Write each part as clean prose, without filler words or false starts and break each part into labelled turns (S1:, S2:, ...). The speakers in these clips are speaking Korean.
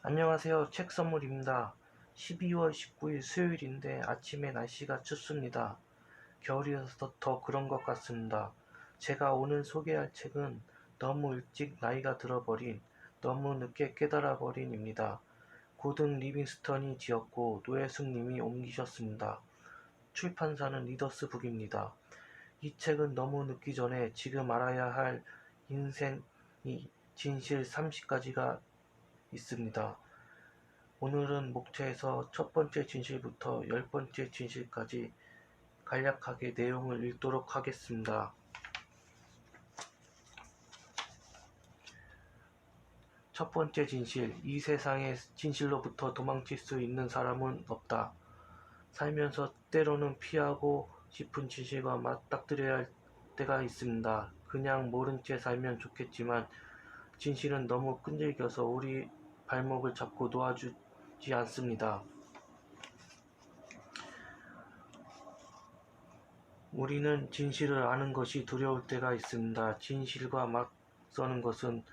S1: 안녕하세요. 책 선물입니다. 12월 19일 수요일인데 아침에 날씨가 춥습니다. 겨울이라서 더 그런 것 같습니다. 제가 오늘 소개할 책은 너무 일찍 나이가 들어버린, 너무 늦게 깨달아버린입니다. 고든 리빙스턴이 지었고 노혜숙님이 옮기셨습니다. 출판사는 리더스북입니다. 이 책은 너무 늦기 전에 지금 알아야 할 인생이 진실 30가지가 있습니다. 오늘은 목차에서 첫 번째 진실부터 10번째 진실까지 간략하게 내용을 읽도록 하겠습니다. 첫 번째 진실, 이 세상의 진실로부터 도망칠 수 있는 사람은 없다. 살면서 때로는 피하고 싶은 진실과 맞닥뜨려야 할 때가 있습니다. 그냥 모른 채 살면 좋겠지만 진실은 너무 끈질겨서 우리 발목을 잡고 놓아주지 않습니다. 우리는 진실을 아는 것이 두려울 때가 있습니다. 진실과 맞서는 것은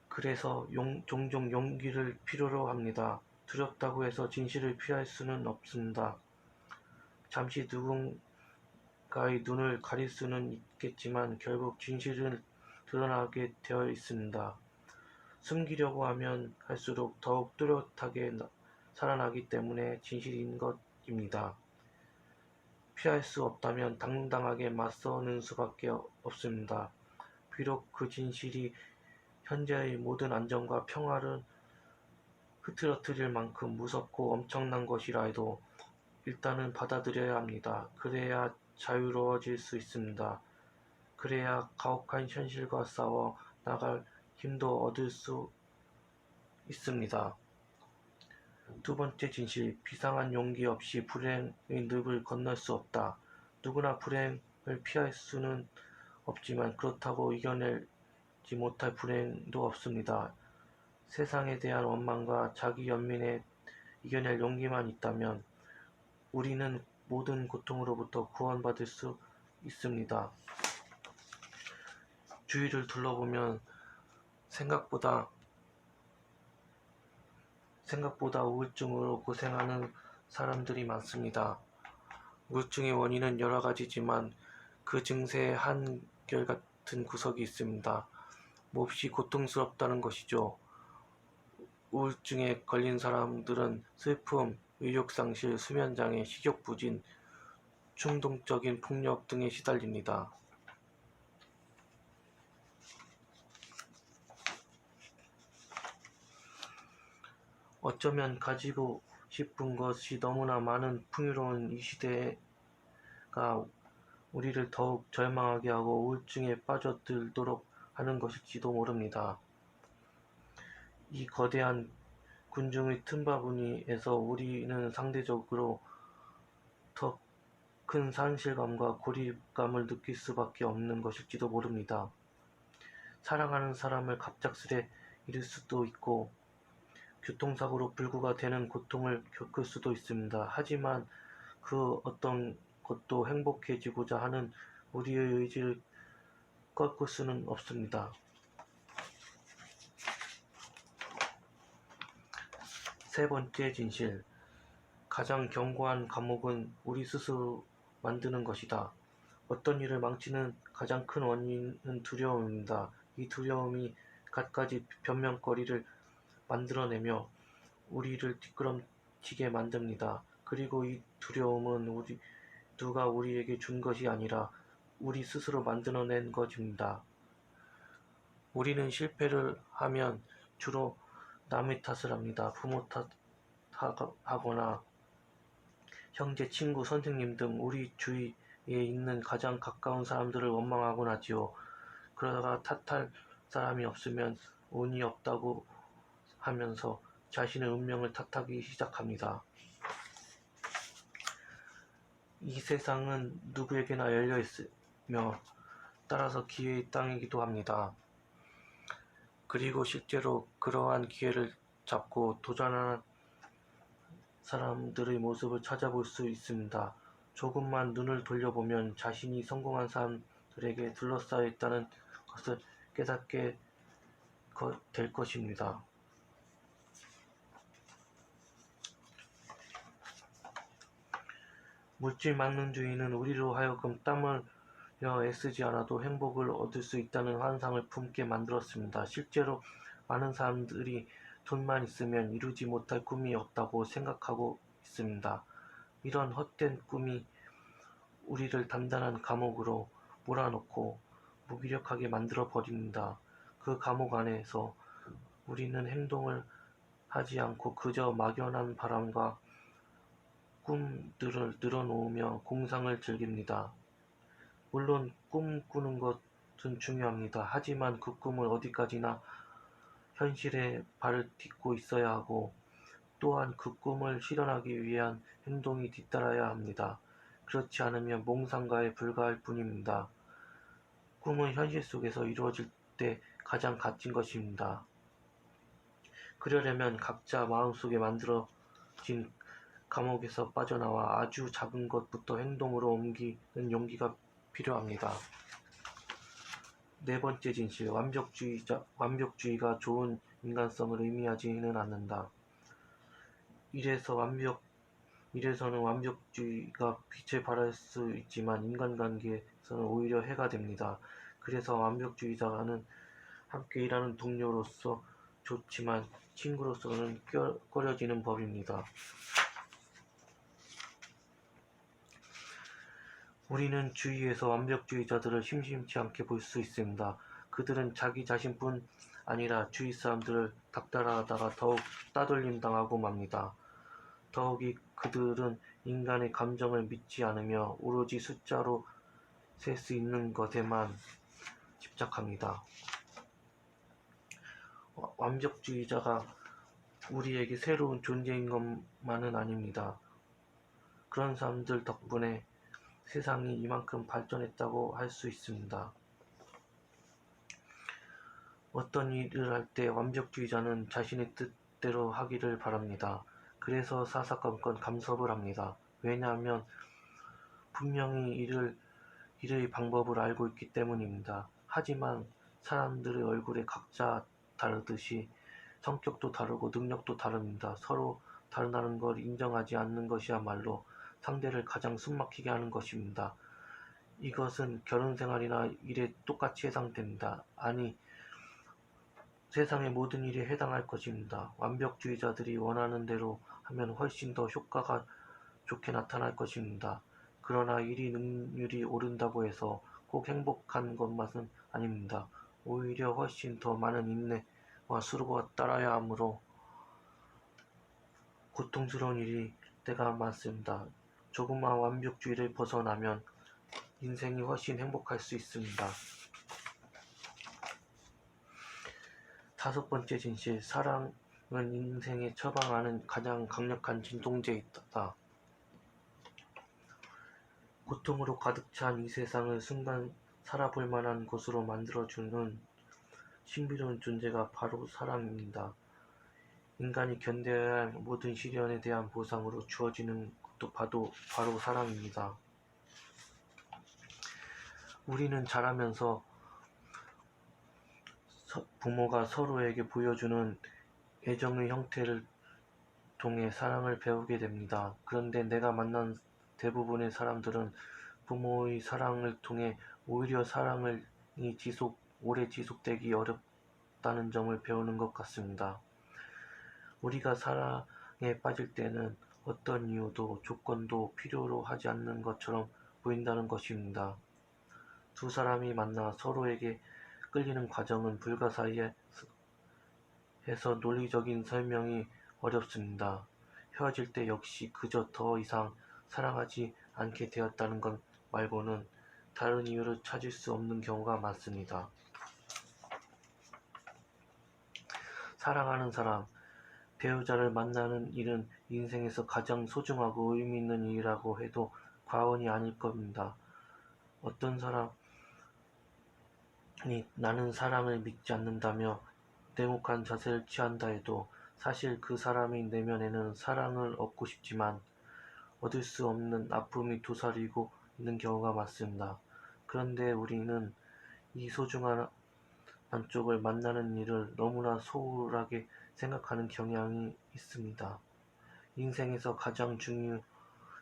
S1: 그래서 종종 용기를 필요로 합니다. 두렵다고 해서 진실을 피할 수는 없습니다. 잠시 누군가의 눈을 가릴 수는 있겠지만 결국 진실은 드러나게 되어 있습니다. 숨기려고 하면 할수록 더욱 뚜렷하게 살아나기 때문에 진실인 것입니다. 피할 수 없다면 당당하게 맞서는 수밖에 없습니다. 비록 그 진실이 현재의 모든 안정과 평화를 흐트러뜨릴 만큼 무섭고 엄청난 것이라 해도 일단은 받아들여야 합니다. 그래야 자유로워질 수 있습니다. 그래야 가혹한 현실과 싸워 나갈 힘도 얻을 수 있습니다. 두 번째 진실, 비상한 용기 없이 불행의 늪을 건널 수 없다. 누구나 불행을 피할 수는 없지만 그렇다고 이겨내지 못할 불행도 없습니다. 세상에 대한 원망과 자기 연민에 이겨낼 용기만 있다면 우리는 모든 고통으로부터 구원받을 수 있습니다. 주위를 둘러보면 생각보다 우울증으로 고생하는 사람들이 많습니다. 우울증의 원인은 여러 가지지만 그 증세에 한결같은 구석이 있습니다. 몹시 고통스럽다는 것이죠. 우울증에 걸린 사람들은 슬픔, 의욕상실, 수면장애, 식욕부진, 충동적인 폭력 등에 시달립니다. 어쩌면 가지고 싶은 것이 너무나 많은 풍요로운 이 시대가 우리를 더욱 절망하게 하고 우울증에 빠져들도록 하는 것일지도 모릅니다. 이 거대한 군중의 틈바구니에서 우리는 상대적으로 더 큰 상실감과 고립감을 느낄 수밖에 없는 것일지도 모릅니다. 사랑하는 사람을 갑작스레 잃을 수도 있고 교통사고로 불구가 되는 고통을 겪을 수도 있습니다. 하지만 그 어떤 것도 행복해지고자 하는 우리의 의지를 꺾을 수는 없습니다. 세 번째 진실. 가장 견고한 감옥은 우리 스스로 만드는 것이다. 어떤 일을 망치는 가장 큰 원인은 두려움입니다. 이 두려움이 갖가지 변명거리를 만들어내며 우리를 뒷걸음치게 만듭니다. 그리고 이 두려움은 누가 우리에게 준 것이 아니라 우리 스스로 만들어낸 것입니다. 우리는 실패를 하면 주로 남의 탓을 합니다. 부모 탓하거나 형제, 친구, 선생님 등 우리 주위에 있는 가장 가까운 사람들을 원망하곤 하지요. 그러다가 탓할 사람이 없으면 운이 없다고 하면서 자신의 운명을 탓하기 시작합니다. 이 세상은 누구에게나 열려 있으며 따라서 기회의 땅이기도 합니다. 그리고 실제로 그러한 기회를 잡고 도전하는 사람들의 모습을 찾아볼 수 있습니다. 조금만 눈을 돌려보면 자신이 성공한 사람들에게 둘러싸여 있다는 것을 깨닫게 될 것입니다. 물질 만능주의는 우리로 하여금 땀을 애쓰지 않아도 행복을 얻을 수 있다는 환상을 품게 만들었습니다. 실제로 많은 사람들이 돈만 있으면 이루지 못할 꿈이 없다고 생각하고 있습니다. 이런 헛된 꿈이 우리를 단단한 감옥으로 몰아넣고 무기력하게 만들어 버립니다. 그 감옥 안에서 우리는 행동을 하지 않고 그저 막연한 바람과 꿈들을 늘어놓으며 공상을 즐깁니다. 물론 꿈꾸는 것은 중요합니다. 하지만 그 꿈을 어디까지나 현실에 발을 딛고 있어야 하고 또한 그 꿈을 실현하기 위한 행동이 뒤따라야 합니다. 그렇지 않으면 몽상가에 불과할 뿐입니다. 꿈은 현실 속에서 이루어질 때 가장 값진 것입니다. 그러려면 각자 마음속에 만들어진 감옥에서 빠져나와 아주 작은 것부터 행동으로 옮기는 용기가 필요합니다. 네 번째 진실, 완벽주의가 좋은 인간성을 의미하지는 않는다. 이래서는 완벽주의가 빛을 발할 수 있지만 인간관계에서는 오히려 해가 됩니다. 그래서 완벽주의자는 함께 일하는 동료로서 좋지만 친구로서는 꺼려지는 법입니다. 우리는 주위에서 완벽주의자들을 심심치 않게 볼 수 있습니다. 그들은 자기 자신뿐 아니라 주위 사람들을 닥달하다가 더욱 따돌림 당하고 맙니다. 더욱이 그들은 인간의 감정을 믿지 않으며 오로지 숫자로 셀 수 있는 것에만 집착합니다. 완벽주의자가 우리에게 새로운 존재인 것만은 아닙니다. 그런 사람들 덕분에 세상이 이만큼 발전했다고 할 수 있습니다. 어떤 일을 할 때 완벽주의자는 자신의 뜻대로 하기를 바랍니다. 그래서 사사건건 간섭을 합니다. 왜냐하면 분명히 일의 방법을 알고 있기 때문입니다. 하지만 사람들의 얼굴에 각자 다르듯이 성격도 다르고 능력도 다릅니다. 서로 다르다는 걸 인정하지 않는 것이야말로 상대를 가장 숨막히게 하는 것입니다. 이것은 결혼생활이나 일에 똑같이 해당됩니다. 아니, 세상의 모든 일에 해당할 것입니다. 완벽주의자들이 원하는 대로 하면 훨씬 더 효과가 좋게 나타날 것입니다. 그러나 일이 능률이 오른다고 해서 꼭 행복한 것만은 아닙니다. 오히려 훨씬 더 많은 인내와 수고가 따라야 하므로 고통스러운 일이 때가 많습니다. 조금만 완벽주의를 벗어나면 인생이 훨씬 행복할 수 있습니다. 다섯 번째 진실, 사랑은 인생에 처방하는 가장 강력한 진통제이다. 고통으로 가득 찬 이 세상을 순간 살아볼 만한 곳으로 만들어주는 신비로운 존재가 바로 사랑입니다. 인간이 견뎌야 할 모든 시련에 대한 보상으로 주어지는 것도 바로 사랑입니다. 우리는 자라면서 부모가 서로에게 보여주는 애정의 형태를 통해 사랑을 배우게 됩니다. 그런데 내가 만난 대부분의 사람들은 부모의 사랑을 통해 오히려 사랑이 오래 지속되기 어렵다는 점을 배우는 것 같습니다. 우리가 사랑에 빠질 때는 어떤 이유도 조건도 필요로 하지 않는 것처럼 보인다는 것입니다. 두 사람이 만나 서로에게 끌리는 과정은 불가사의해서 논리적인 설명이 어렵습니다. 헤어질 때 역시 그저 더 이상 사랑하지 않게 되었다는 것 말고는 다른 이유를 찾을 수 없는 경우가 많습니다. 사랑하는 사람, 배우자를 만나는 일은 인생에서 가장 소중하고 의미 있는 일이라고 해도 과언이 아닐 겁니다. 어떤 사람이 나는 사랑을 믿지 않는다며 냉혹한 자세를 취한다 해도 사실 그 사람의 내면에는 사랑을 얻고 싶지만 얻을 수 없는 아픔이 도사리고 있는 경우가 많습니다. 그런데 우리는 이 소중한 한쪽을 만나는 일을 너무나 소홀하게 생각하는 경향이 있습니다. 인생에서 가장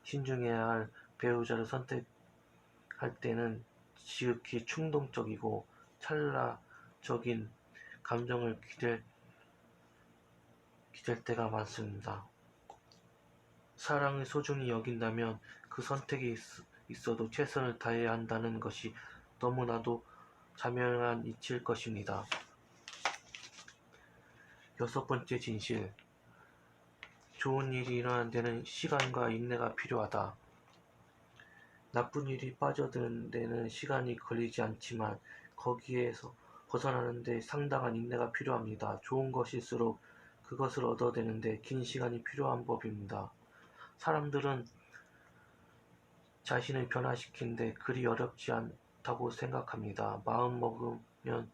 S1: 신중해야 할 배우자를 선택할 때는 지극히 충동적이고 찰나적인 감정을 기댈 때가 많습니다. 사랑을 소중히 여긴다면 그 선택이 있어도 최선을 다해야 한다는 것이 너무나도 자명한 이치일 것입니다. 여섯 번째 진실. 좋은 일이 일어나는 데는 시간과 인내가 필요하다. 나쁜 일이 빠져드는 데는 시간이 걸리지 않지만 거기에서 벗어나는 데 상당한 인내가 필요합니다. 좋은 것일수록 그것을 얻어내는데 긴 시간이 필요한 법입니다. 사람들은 자신을 변화시키는데 그리 어렵지 않다고 생각합니다. 마음 먹으면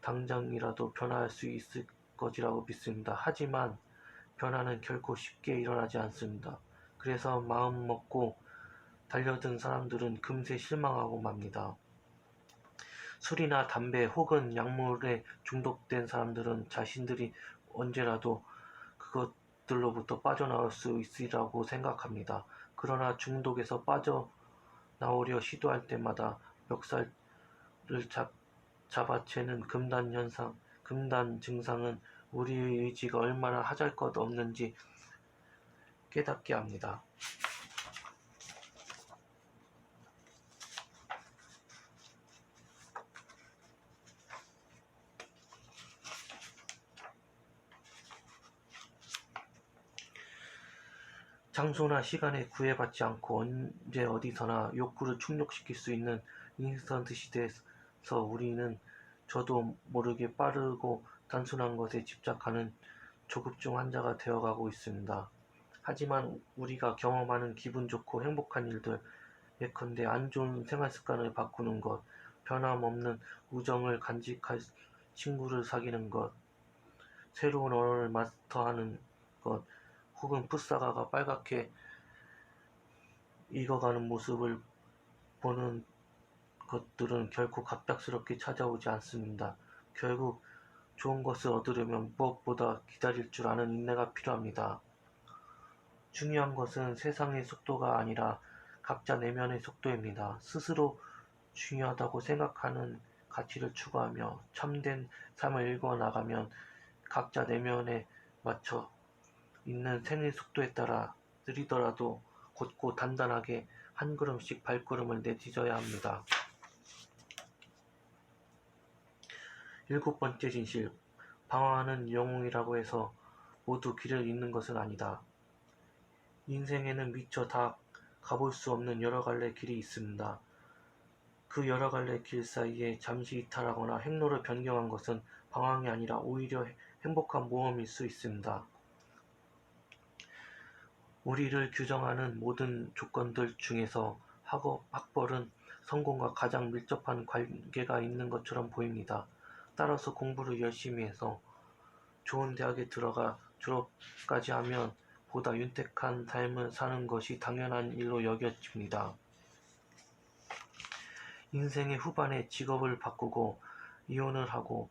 S1: 당장이라도 변화할 수 있을 것이라고 믿습니다. 하지만 변화는 결코 쉽게 일어나지 않습니다. 그래서 마음 먹고 달려든 사람들은 금세 실망하고 맙니다. 술이나 담배 혹은 약물에 중독된 사람들은 자신들이 언제라도 그것들로부터 빠져나올 수 있으리라고 생각합니다. 그러나 중독에서 빠져나오려 시도할 때마다 멱살을 잡아채는 금단 증상은 우리의 의지가 얼마나 하잘것없는지 깨닫게 합니다. 장소나 시간에 구애받지 않고 언제 어디서나 욕구를 충족시킬 수 있는 인스턴트 시대에서 우리는 저도 모르게 빠르고 단순한 것에 집착하는 조급증 환자가 되어가고 있습니다. 하지만 우리가 경험하는 기분 좋고 행복한 일들, 예컨대 안 좋은 생활습관을 바꾸는 것, 변함없는 우정을 간직할 친구를 사귀는 것, 새로운 언어를 마스터하는 것, 혹은 풋사과가 빨갛게 익어가는 모습을 보는 것들은 결코 갑작스럽게 찾아오지 않습니다. 결국 좋은 것을 얻으려면 무엇보다 기다릴 줄 아는 인내가 필요합니다. 중요한 것은 세상의 속도가 아니라 각자 내면의 속도입니다. 스스로 중요하다고 생각하는 가치를 추구하며 참된 삶을 읽어나가면 각자 내면에 맞춰 있는 생의 속도에 따라 느리더라도 곧고 단단하게 한 걸음씩 발걸음을 내딛어야 합니다. 일곱 번째 진실. 방황하는 영웅이라고 해서 모두 길을 잃는 것은 아니다. 인생에는 미처 다 가볼 수 없는 여러 갈래 길이 있습니다. 그 여러 갈래 길 사이에 잠시 이탈하거나 행로를 변경한 것은 방황이 아니라 오히려 행복한 모험일 수 있습니다. 우리를 규정하는 모든 조건들 중에서 학벌은 성공과 가장 밀접한 관계가 있는 것처럼 보입니다. 따라서 공부를 열심히 해서 좋은 대학에 들어가 졸업까지 하면 보다 윤택한 삶을 사는 것이 당연한 일로 여겨집니다. 인생의 후반에 직업을 바꾸고 이혼을 하고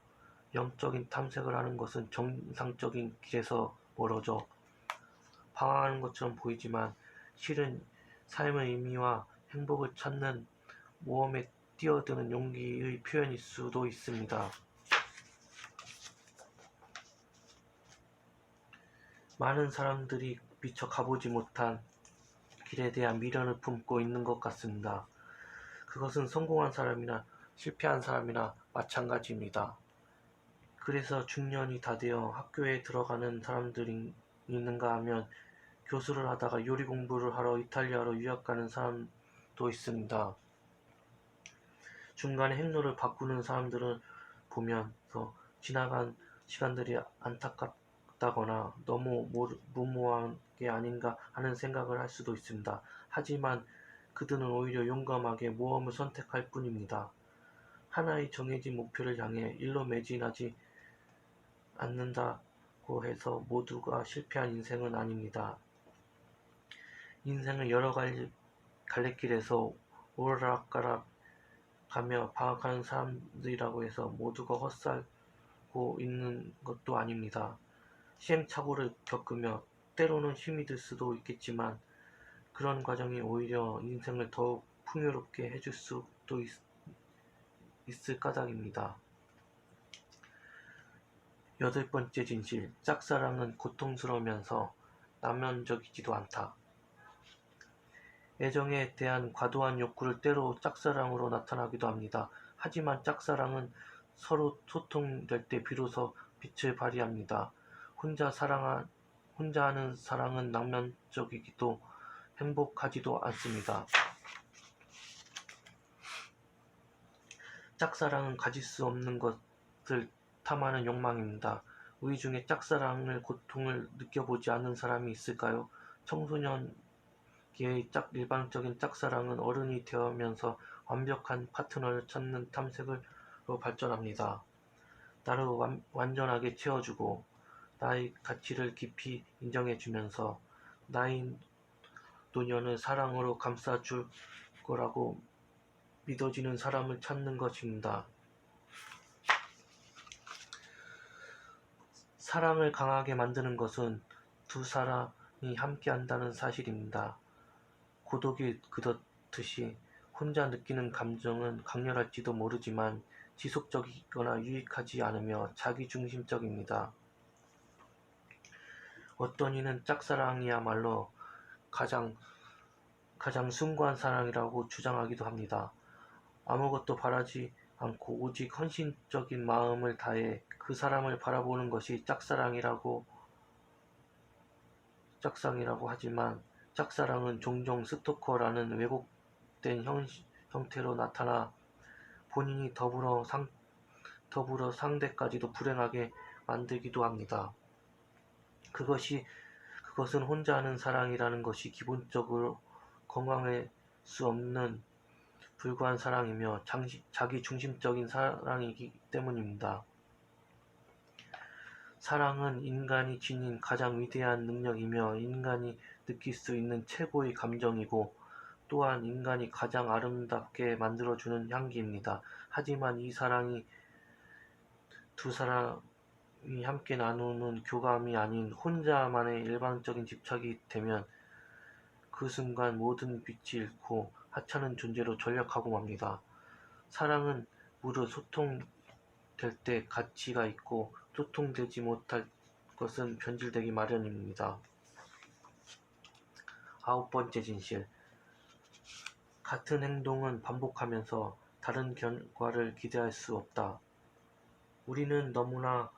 S1: 영적인 탐색을 하는 것은 정상적인 길에서 멀어져 방황하는 것처럼 보이지만 실은 삶의 의미와 행복을 찾는 모험에 뛰어드는 용기의 표현일 수도 있습니다. 많은 사람들이 미처 가보지 못한 길에 대한 미련을 품고 있는 것 같습니다. 그것은 성공한 사람이나 실패한 사람이나 마찬가지입니다. 그래서 중년이 다 되어 학교에 들어가는 사람들이 있는가 하면 교수를 하다가 요리 공부를 하러 이탈리아로 유학 가는 사람도 있습니다. 중간에 행로를 바꾸는 사람들을 보면서 지나간 시간들이 안타깝다거나 너무 무모한 게 아닌가 하는 생각을 할 수도 있습니다. 하지만 그들은 오히려 용감하게 모험을 선택할 뿐입니다. 하나의 정해진 목표를 향해 일로 매진하지 않는다고 해서 모두가 실패한 인생은 아닙니다. 인생을 여러 갈래길에서 오르락가락 가며 방황하는 사람들이라고 해서 모두가 헛살고 있는 것도 아닙니다. 시행착오를 겪으며 때로는 힘이 들 수도 있겠지만 그런 과정이 오히려 인생을 더욱 풍요롭게 해줄 수도 있을 까닭입니다. 여덟 번째 진실, 짝사랑은 고통스러우면서 남연적이지도 않다. 애정에 대한 과도한 욕구를 때로 짝사랑으로 나타나기도 합니다. 하지만 짝사랑은 서로 소통될 때 비로소 빛을 발휘합니다. 혼자 하는 사랑은 낭만적이기도 행복하지도 않습니다. 짝사랑은 가질 수 없는 것을 탐하는 욕망입니다. 우리 중에 짝사랑을 고통을 느껴보지 않은 사람이 있을까요? 청소년기의 일반적인 짝사랑은 어른이 되면서 완벽한 파트너를 찾는 탐색으로 발전합니다. 나를 완전하게 채워주고 나의 가치를 깊이 인정해주면서 나의 노년을 사랑으로 감싸줄 거라고 믿어지는 사람을 찾는 것입니다. 사랑을 강하게 만드는 것은 두 사람이 함께한다는 사실입니다. 고독이 그렇듯이 혼자 느끼는 감정은 강렬할지도 모르지만 지속적이거나 유익하지 않으며 자기중심적입니다. 어떤 이는 짝사랑이야말로 가장 숭고한 사랑이라고 주장하기도 합니다. 아무것도 바라지 않고 오직 헌신적인 마음을 다해 그 사람을 바라보는 것이 짝사랑이라고 하지만 짝사랑은 종종 스토커라는 왜곡된 형태로 나타나 본인이 더불어 상대까지도 불행하게 만들기도 합니다. 그것은 혼자 하는 사랑이라는 것이 기본적으로 건강할 수 없는 불과한 사랑이며 자기 중심적인 사랑이기 때문입니다. 사랑은 인간이 지닌 가장 위대한 능력이며 인간이 느낄 수 있는 최고의 감정이고 또한 인간이 가장 아름답게 만들어주는 향기입니다. 하지만 이 사랑이 두 사람이 함께 나누는 교감이 아닌 혼자만의 일방적인 집착이 되면 그 순간 모든 빛이 잃고 하찮은 존재로 전락하고 맙니다. 사랑은 무릇 소통될 때 가치가 있고 소통되지 못할 것은 변질되기 마련입니다. 아홉 번째 진실. 같은 행동은 반복하면서 다른 결과를 기대할 수 없다. 우리는 너무나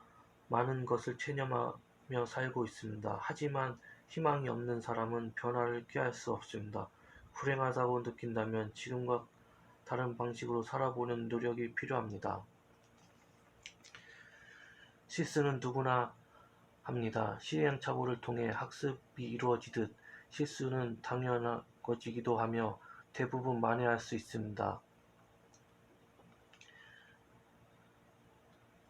S1: 많은 것을 체념하며 살고 있습니다. 하지만 희망이 없는 사람은 변화를 꾀할 수 없습니다. 불행하다고 느낀다면 지금과 다른 방식으로 살아보는 노력이 필요합니다. 실수는 누구나 합니다. 시행착오를 통해 학습이 이루어지듯 실수는 당연하기도 하며 대부분 만회할 수 있습니다.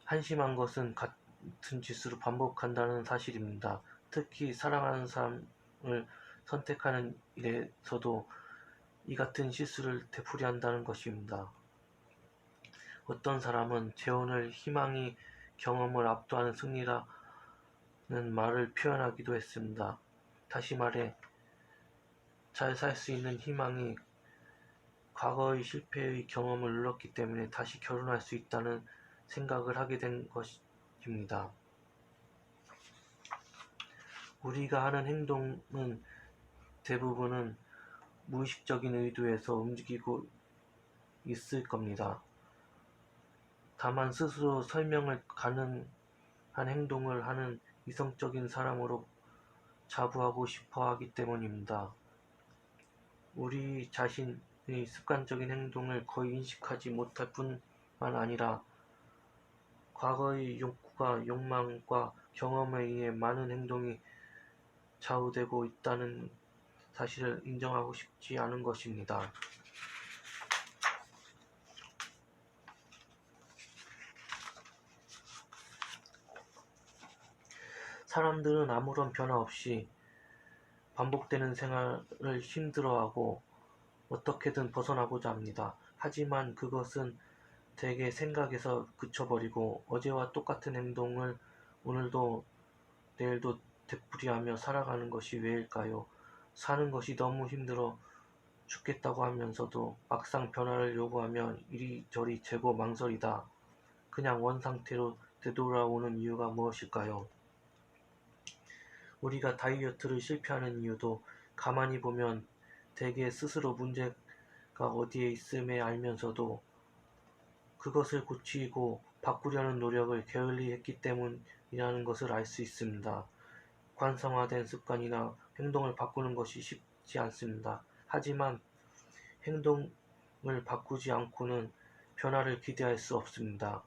S1: 한심한 것은 같은 짓을 반복한다는 사실입니다. 특히 사랑하는 사람을 선택하는 일에서도 이 같은 실수를 되풀이한다는 것입니다. 어떤 사람은 재혼을 희망이 경험을 압도하는 승리라는 말을 표현하기도 했습니다. 다시 말해 잘 살 수 있는 희망이 과거의 실패의 경험을 눌렀기 때문에 다시 결혼할 수 있다는 생각을 하게 된 것입니다. 우리가 하는 행동은 대부분은 무의식적인 의도에서 움직이고 있을 겁니다. 다만 스스로 설명을 가능한 행동을 하는 이성적인 사람으로 자부하고 싶어 하기 때문입니다. 우리 자신의 습관적인 행동을 거의 인식하지 못할 뿐만 아니라 과거의 욕구가 욕망과 경험에 의해 많은 행동이 좌우되고 있다는 사실을 인정하고 싶지 않은 것입니다. 사람들은 아무런 변화 없이 반복되는 생활을 힘들어하고 어떻게든 벗어나고자 합니다. 하지만 그것은 대개 생각에서 그쳐버리고 어제와 똑같은 행동을 오늘도 내일도 되풀이하며 살아가는 것이 왜일까요? 사는 것이 너무 힘들어 죽겠다고 하면서도 막상 변화를 요구하면 이리저리 재고 망설이다. 그냥 원상태로 되돌아오는 이유가 무엇일까요? 우리가 다이어트를 실패하는 이유도 가만히 보면 대개 스스로 문제가 어디에 있음에 알면서도 그것을 고치고 바꾸려는 노력을 게을리 했기 때문이라는 것을 알 수 있습니다. 관성화된 습관이나 행동을 바꾸는 것이 쉽지 않습니다. 하지만 행동을 바꾸지 않고는 변화를 기대할 수 없습니다.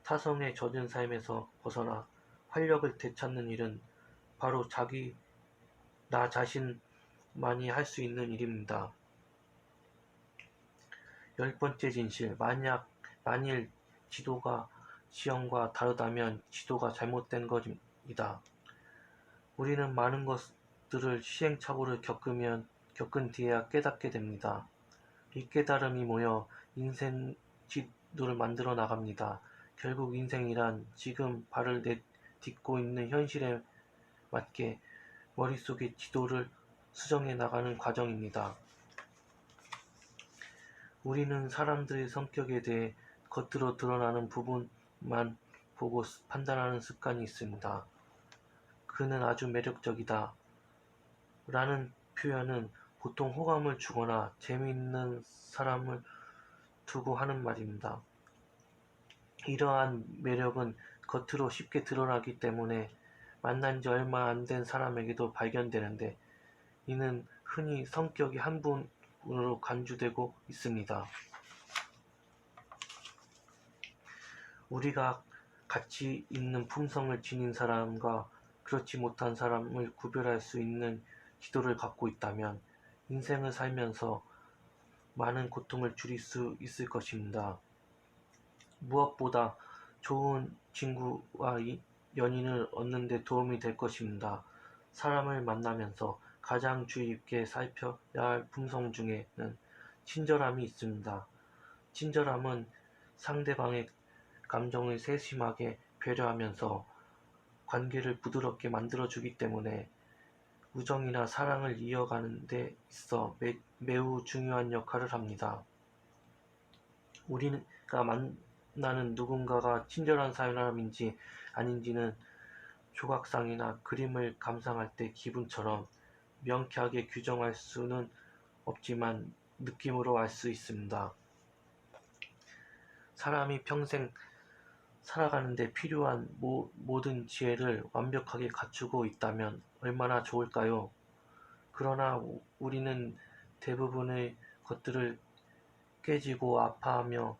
S1: 타성에 젖은 삶에서 벗어나 활력을 되찾는 일은 바로 나 자신만이 할 수 있는 일입니다. 10번째 진실. 만일 지도가 지형과 다르다면 지도가 잘못된 것입니다. 우리는 많은 것들을 시행착오를 겪은 뒤에야 깨닫게 됩니다. 이 깨달음이 모여 인생 지도를 만들어 나갑니다. 결국 인생이란 지금 발을 내딛고 있는 현실에 맞게 머릿속에 지도를 수정해 나가는 과정입니다. 우리는 사람들의 성격에 대해 겉으로 드러나는 부분만 보고 판단하는 습관이 있습니다. 그는 아주 매력적이다 라는 표현은 보통 호감을 주거나 재미있는 사람을 두고 하는 말입니다. 이러한 매력은 겉으로 쉽게 드러나기 때문에 만난 지 얼마 안 된 사람에게도 발견되는데 이는 흔히 성격이 한 부분으로 간주되고 있습니다. 우리가 가치 있는 품성을 지닌 사람과 그렇지 못한 사람을 구별할 수 있는 지도를 갖고 있다면 인생을 살면서 많은 고통을 줄일 수 있을 것입니다. 무엇보다 좋은 친구와 연인을 얻는 데 도움이 될 것입니다. 사람을 만나면서 가장 주의 깊게 살펴야 할 품성 중에는 친절함이 있습니다. 친절함은 상대방의 감정을 세심하게 배려하면서 관계를 부드럽게 만들어주기 때문에 우정이나 사랑을 이어가는 데 있어 매우 중요한 역할을 합니다. 우리가 만나는 누군가가 친절한 사람인지 아닌지는 조각상이나 그림을 감상할 때 기분처럼 명쾌하게 규정할 수는 없지만 느낌으로 알 수 있습니다. 사람이 평생 살아가는데 필요한 모든 지혜를 완벽하게 갖추고 있다면 얼마나 좋을까요? 그러나 우리는 대부분의 것들을 깨지고 아파하며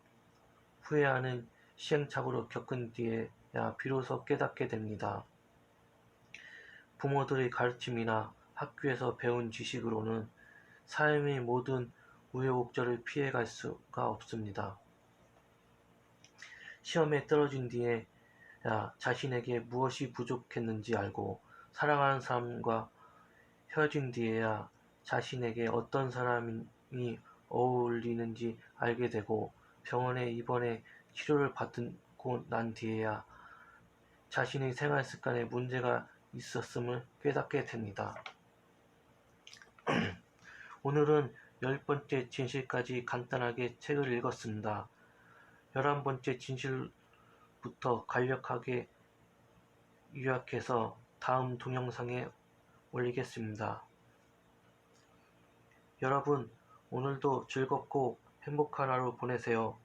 S1: 후회하는 시행착오를 겪은 뒤에야 비로소 깨닫게 됩니다. 부모들의 가르침이나 학교에서 배운 지식으로는 삶의 모든 우여곡절을 피해갈 수가 없습니다. 시험에 떨어진 뒤에야 자신에게 무엇이 부족했는지 알고 사랑하는 사람과 헤어진 뒤에야 자신에게 어떤 사람이 어울리는지 알게 되고 병원에 입원해 치료를 받고 난 뒤에야 자신의 생활 습관에 문제가 있었음을 깨닫게 됩니다. 오늘은 10번째 진실까지 간단하게 책을 읽었습니다. 11번째 진실부터 간략하게 요약해서 다음 동영상에 올리겠습니다. 여러분, 오늘도 즐겁고 행복한 하루 보내세요.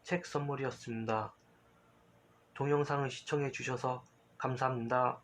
S1: 책 선물이었습니다. 동영상을 시청해 주셔서 감사합니다.